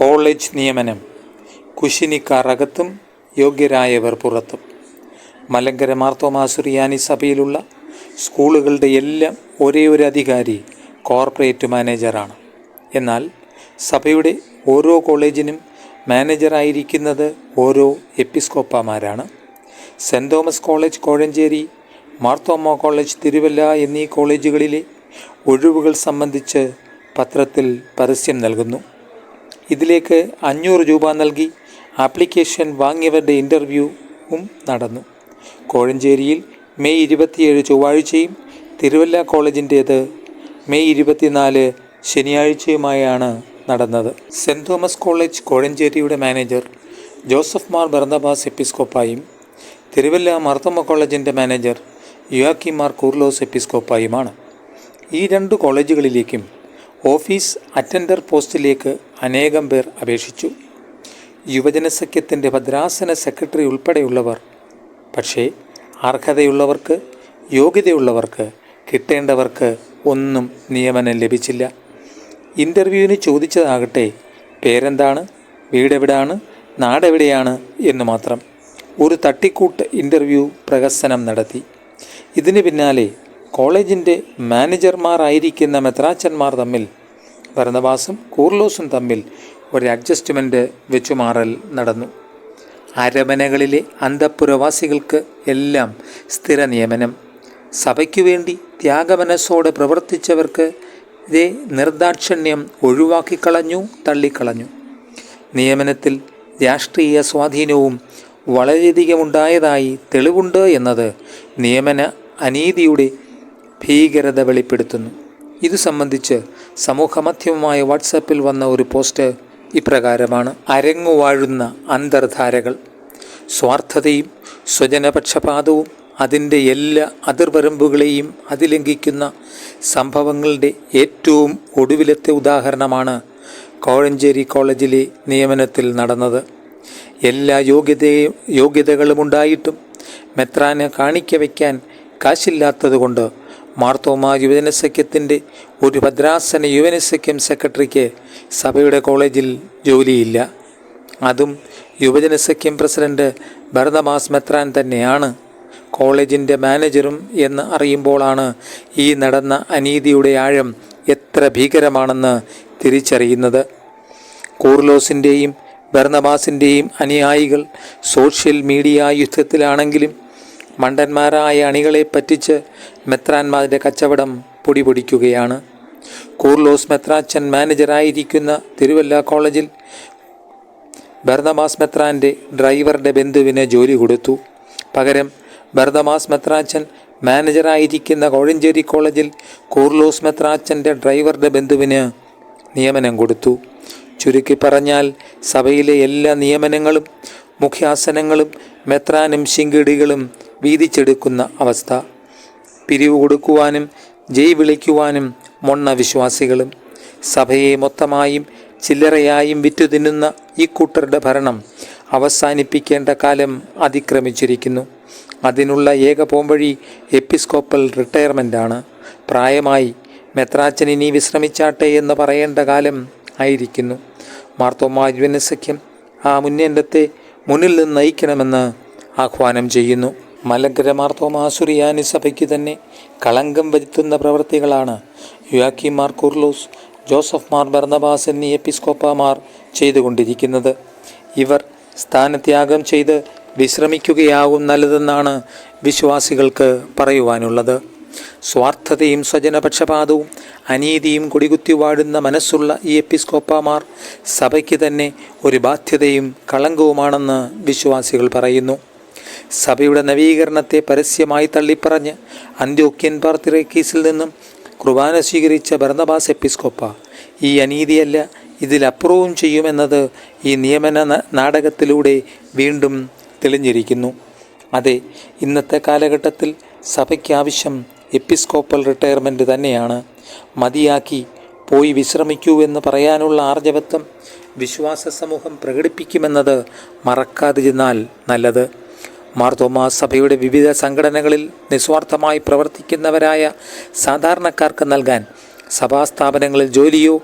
College നിയമനം. കുശിനിക്കാർ അകത്തും യോഗ്യരായവർ പുറത്തും. മലങ്കര മാർത്തോമാ സുറിയാനി സഭയിലുള്ള സ്കൂളുകളുടെ എല്ലാം ഒരേ ഒരു അധികാരി കോർപ്പറേറ്റ് മാനേജറാണ്. എന്നാൽ സഭയുടെ ഓരോ കോളേജിനും മാനേജറായിരിക്കുന്നത് ഓരോ എപ്പിസ്കോപ്പമാരാണ്. സെൻറ് Thomas college Kozhencherry, Marthoma college Thiruvalla എന്നീ കോളേജുകളിലെ ഒഴിവുകൾ സംബന്ധിച്ച് പത്രത്തിൽ പരസ്യം നൽകുന്നു. ഇതിലേക്ക് 500 രൂപ നൽകി ആപ്ലിക്കേഷൻ വാങ്ങിയവരുടെ ഇൻ്റർവ്യൂവും നടന്നു. കോഴഞ്ചേരിയിൽ മെയ് 27 ചൊവ്വാഴ്ചയും തിരുവല്ല കോളേജിൻ്റേത് മെയ് 24 ശനിയാഴ്ചയുമായാണ് നടന്നത്. സെൻറ് തോമസ് കോളേജ് കോഴഞ്ചേരിയുടെ മാനേജർ ജോസഫ് മാർ ബർന്നബാസ് എപ്പിസ്കോപ്പായും തിരുവല്ല മാർത്തോമാ കോളേജിൻ്റെ മാനേജർ യുയാക്കിം മാർ കൂർലോസ് എപ്പിസ്കോപ്പായുമാണ്. ഈ 2 കോളേജുകളിലേക്കും ഓഫീസ് അറ്റൻഡർ പോസ്റ്റിലേക്ക് അനേകം പേർ അപേക്ഷിച്ചു. യുവജന സഖ്യത്തിൻ്റെ ഭദ്രാസന സെക്രട്ടറി ഉൾപ്പെടെയുള്ളവർ. പക്ഷേ അർഹതയുള്ളവർക്ക്, യോഗ്യതയുള്ളവർക്ക്, കിട്ടേണ്ടവർക്ക് ഒന്നും നിയമനം ലഭിച്ചില്ല. ഇൻ്റർവ്യൂവിന് ചോദിച്ചതാകട്ടെ പേരെന്താണ്, വീടെവിടാണ്, നാടെവിടെയാണ് എന്ന് മാത്രം. ഒരു തട്ടിക്കൂട്ട് ഇൻ്റർവ്യൂ പ്രഹസനം നടത്തി. ഇതിന് പിന്നാലെ കോളേജിൻ്റെ മാനേജർമാരായിരിക്കുന്ന മെത്രാച്ചന്മാർ തമ്മിൽ, ബർന്നബാസും കൂർലോസും തമ്മിൽ ഒരു അഡ്ജസ്റ്റ്മെൻറ്റ് വെച്ചുമാറൽ നടന്നു. അരമനകളിലെ അന്തഃപുരവാസികൾക്ക് എല്ലാം സ്ഥിര നിയമനം. സഭയ്ക്കു വേണ്ടി ത്യാഗമനസ്സോടെ പ്രവർത്തിച്ചവർക്ക് ഇതേ നിർദാക്ഷിണ്യം ഒഴിവാക്കിക്കളഞ്ഞു, തള്ളിക്കളഞ്ഞു. നിയമനത്തിൽ രാഷ്ട്രീയ സ്വാധീനവും വളരെയധികം ഉണ്ടായതായി തെളിവുണ്ട് എന്നത് നിയമന അനീതിയുടെ ഭീകരത വെളിപ്പെടുത്തുന്നു. ഇത് സംബന്ധിച്ച് സമൂഹമാധ്യമമായ വാട്സാപ്പിൽ വന്ന ഒരു പോസ്റ്റ് ഇപ്രകാരമാണ്: അരങ്ങുവാഴുന്ന അന്തർധാരകൾ. സ്വാർത്ഥതയും സ്വജനപക്ഷപാതവും അതിൻ്റെ എല്ലാ അതിർവരമ്പുകളെയും അതിലംഘിക്കുന്ന സംഭവങ്ങളുടെ ഏറ്റവും ഒടുവിലത്തെ ഉദാഹരണമാണ് കോഴഞ്ചേരി കോളേജിലെ നിയമനത്തിൽ നടന്നത്. എല്ലാ യോഗ്യതകളുമുണ്ടായിട്ടും മെത്രാന് കാണിക്ക വയ്ക്കാൻ കാശില്ലാത്തതുകൊണ്ട് മാർത്തോമാ യുവജനസഖ്യത്തിൻ്റെ ഒരു ഭദ്രാസന യുവജനസഖ്യം സെക്രട്ടറിക്ക് സഭയുടെ കോളേജിൽ ജോലിയില്ല. അതും യുവജനസഖ്യം പ്രസിഡന്റ് ബർന്നബാസ് മെത്രാൻ തന്നെയാണ് കോളേജിൻ്റെ മാനേജറും എന്ന് അറിയുമ്പോഴാണ് ഈ നടന്ന അനീതിയുടെ ആഴം എത്ര ഭീകരമാണെന്ന് തിരിച്ചറിയുന്നത്. കൂർലോസിൻ്റെയും ബർന്നബാസിൻ്റെയും അനുയായികൾ സോഷ്യൽ മീഡിയ യുദ്ധത്തിലാണെങ്കിലും മണ്ടന്മാരായ അണികളെ പറ്റിച്ച് മെത്രാന്മാരുടെ കച്ചവടം പൊടിപൊടിക്കുകയാണ്. കൂർലോസ് മെത്രാച്ചൻ മാനേജറായിരിക്കുന്ന തിരുവല്ല കോളേജിൽ ബർന്നബാസ് മെത്രാൻ്റെ ഡ്രൈവറുടെ ബന്ധുവിന് ജോലി കൊടുത്തു. പകരം ബർന്നബാസ് മെത്രാച്ചൻ മാനേജറായിരിക്കുന്ന കോഴഞ്ചേരി കോളേജിൽ കൂർലോസ് മെത്രാച്ചൻ്റെ ഡ്രൈവറുടെ ബന്ധുവിന് നിയമനം കൊടുത്തു. ചുരുക്കി പറഞ്ഞാൽ സഭയിലെ എല്ലാ നിയമനങ്ങളും മുഖ്യാസനങ്ങളും മെത്രാനും ശിങ്കിടികളും വീതിച്ചെടുക്കുന്ന അവസ്ഥ. പിരിവ് കൊടുക്കുവാനും ജയ് വിളിക്കുവാനും മൊണ്ണ വിശ്വാസികളും. സഭയെ മൊത്തമായും ചില്ലറയായും വിറ്റുതിന്നുന്ന ഈ കൂട്ടരുടെ ഭരണം അവസാനിപ്പിക്കേണ്ട കാലം അതിക്രമിച്ചിരിക്കുന്നു. അതിനുള്ള ഏക പോംവഴി എപ്പിസ്കോപ്പൽ റിട്ടയർമെൻ്റാണ്. പ്രായമായി മെത്രാച്ചൻ ഇനി വിശ്രമിച്ചാട്ടെ എന്ന് പറയേണ്ട കാലം ആയിരിക്കുന്നു. മാർത്തോമാ യുവജനസഖ്യം ആ മുന്നേറ്റത്തെ മുന്നിൽ നിന്ന് നയിക്കണമെന്ന് ആഹ്വാനം ചെയ്യുന്നു. മലങ്കര മാർത്തോമാ സുറിയാനി സഭയ്ക്ക് തന്നെ കളങ്കം വരുത്തുന്ന പ്രവൃത്തികളാണ് യുയാക്കിം മാർ കൂർലോസ്, ജോസഫ് മാർ ബർന്നബാസ് എന്നീ എപ്പിസ്കോപ്പമാർ ചെയ്തുകൊണ്ടിരിക്കുന്നത്. ഇവർ സ്ഥാനത്യാഗം ചെയ്ത് വിശ്രമിക്കുകയാവും നല്ലതെന്നാണ് വിശ്വാസികൾക്ക് പറയുവാനുള്ളത്. സ്വാർത്ഥതയും സ്വജനപക്ഷപാതവും അനീതിയും കൊടികുത്തി വാഴുന്ന മനസ്സുള്ള ഈ എപ്പിസ്കോപ്പമാർ സഭയ്ക്ക് തന്നെ ഒരു ബാധ്യതയും കളങ്കവുമാണെന്ന് വിശ്വാസികൾ പറയുന്നു. സഭയുടെ നവീകരണത്തെ പരസ്യമായി തള്ളിപ്പറഞ്ഞ് അന്ത്യോക്യൻ പാത്രിയർക്കീസിൽ നിന്നും കുർബാന സ്വീകരിച്ച ബർന്നബാസ് എപ്പിസ്കോപ്പ ഈ അനീതിയല്ല, ഇതിലപ്പുറവും ചെയ്യുമെന്നത് ഈ നിയമന നാടകത്തിലൂടെ വീണ്ടും തെളിഞ്ഞിരിക്കുന്നു. അതെ, ഇന്നത്തെ കാലഘട്ടത്തിൽ സഭയ്ക്കാവശ്യം എപ്പിസ്കോപ്പൽ റിട്ടയർമെൻറ്റ് തന്നെയാണ്. മതിയാക്കി പോയി വിശ്രമിക്കൂ എന്ന് പറയാനുള്ള ആർജവത്വം വിശ്വാസ സമൂഹം പ്രകടിപ്പിക്കുമെന്നത് മറക്കാതിരുന്നാൽ നല്ലത്. മാർത്തോമാ സഭയുടെ വിവിധ സംഘടനകളിൽ നിസ്വാർത്ഥമായി പ്രവർത്തിക്കുന്നവരായ സാധാരണക്കാർക്ക് നൽകാൻ സഭാസ്ഥാപനങ്ങളിൽ ജോലിയോ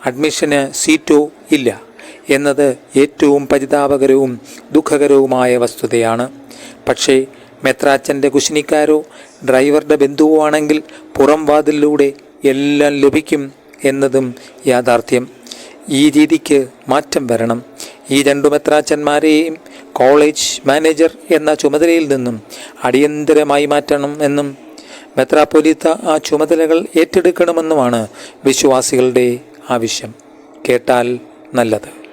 അഡ്മിഷന് സീറ്റോ ഇല്ല. എന്നത് ഏറ്റവും പരിതാപകരവും ദുഃഖകരവുമായ വസ്തുതയാണ്. പക്ഷേ മെത്രാച്ചൻ്റെ കുശിനിക്കാരോ ഡ്രൈവറുടെ ബന്ധുവോ ആണെങ്കിൽ പുറം വാതിലിലൂടെ എല്ലാം ലഭിക്കും എന്നതും യാഥാർത്ഥ്യം. ഈ രീതിക്ക് മാറ്റം വരണം. ഈ രണ്ടു മെത്രാച്ചന്മാരെയും കോളേജ് മാനേജർ എന്ന ചുമതലയിൽ നിന്നും അടിയന്തരമായി മാറ്റണം എന്നും മെത്രാപ്പൊലീത്ത ആ ചുമതലകൾ ഏറ്റെടുക്കണമെന്നുമാണ് വിശ്വാസികളുടെ ആവശ്യം. കേട്ടാൽ നല്ലത്.